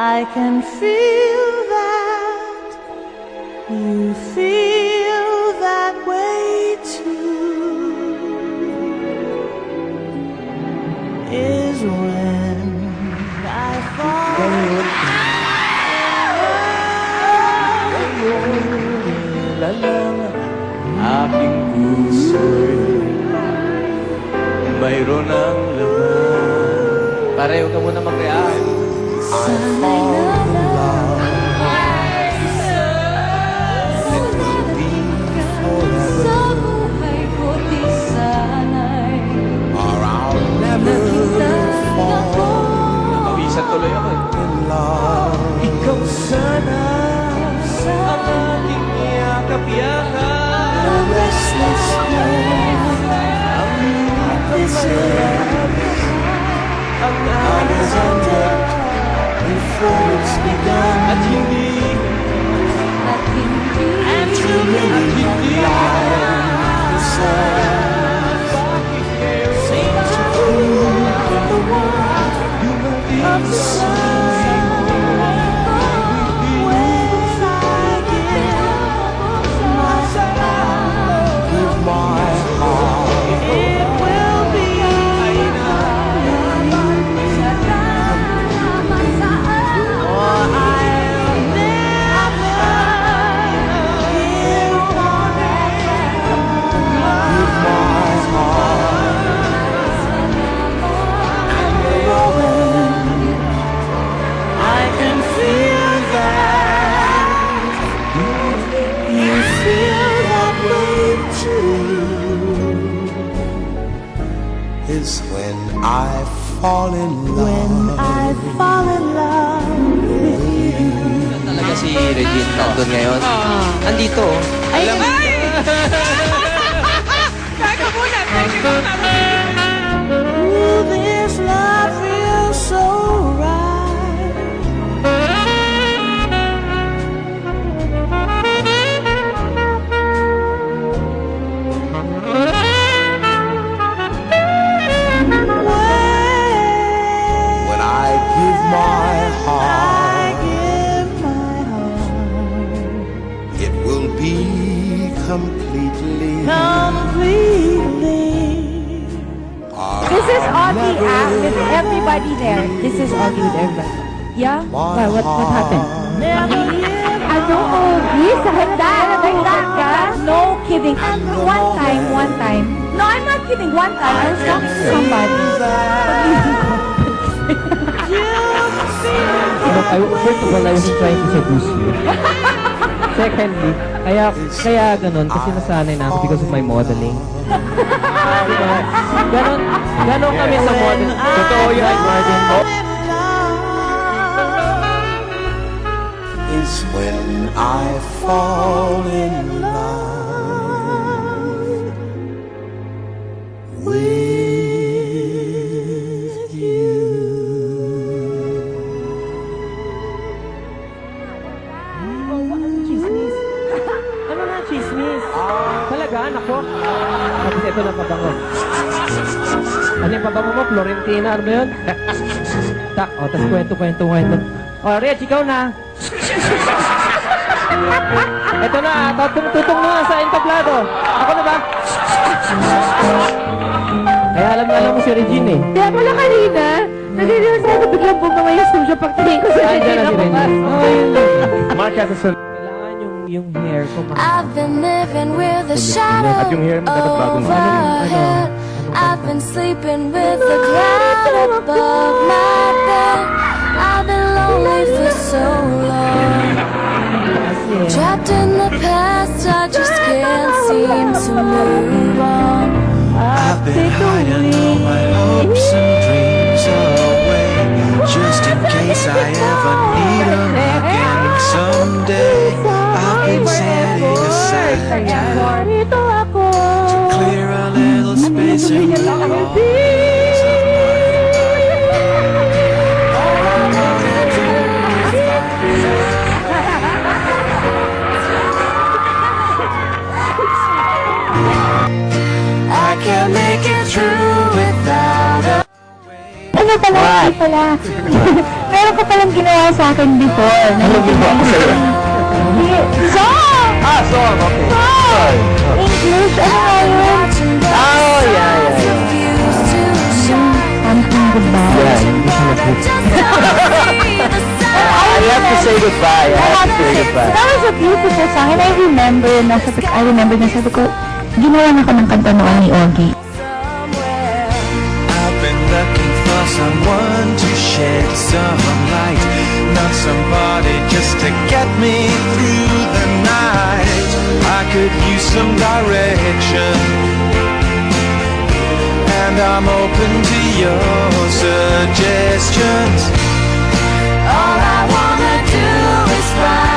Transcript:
I can feel that you feel that way too. Is when I fall in Lalang aking puso'y mayroon ang laman. Pareho ka muna mag-react. sa buhay ko di sana'y nakita ako. Nakawisan tuloy ako eh. Ikaw sana ang aking yakap-yakap. The restless Ang this ang is ended before it's begun. at hindi At hindi bakit kayo seems to be the one of the sun. When I give my heart, it will be or I'll never give my I can feel that you feel that way too. Is when I fall in When love. I fall in love with you. Talaga si Regine nandun ngayon. Andito. Alam mo, ooh, this love feels so right. When I give my I heart, give my heart it will be completely. completely. This is Audie with everybody there. This is Audie with everybody. Yeah? Why? What happened? Never give Ano, Audie? Sa handa? Nagdagdag ka? No kidding. One time. No, I'm not kidding. One time, I was talking to somebody. First of all, I was trying to seduce you. Secondly, kaya ganun, kasi nasanay na ako because of my modeling. Diba? Ganon kami sa model. Totoo yun, Martin. Is when I fall in love with you. Chismis. Ano na, chismis? Talaga, anak ko. Tapos ito na pabango. Ano yung pabango mo? Florentina, ano ba yun? Tak, o, tapos kwento. O, Reg, ikaw na. Ito na, tutong na sa entablado. Ako na ba? Kaya alam mo si Regine eh. Kaya pala kanina, nagrealize ako biglang bumama yung studio pagtingin ko sa Ay, dyan na si bukas. Regine. Marcia, kailangan yung hair ko I've been living with a shadow overhead. I've been sleeping with the cloud above my bed. I've been lonely for so long. Trapped in the past, I just can't seem to move on. I've been hiding all my hopes and dreams away, just in case I ever need them again someday. I've been setting aside time Ito ako. to clear a little space in the walls. I can't make it through without a pala, hindi pala. Meron ka palang ginawa sa akin before. Ano ginawa ko sa'yo? Song! Song, okay. Song! English, ano nga yun? Oh, yeah. Something goodbye. Yeah, hindi siya I have to say goodbye. I have to say goodbye. That was a beautiful song. And I remember na sabi ko, ginawa ako ng kanta noon ni Ogie. I've been looking for someone to shed some light, not somebody just to get me through the night. I could use some direction, and I'm open to your suggestions. All I wanna do is fly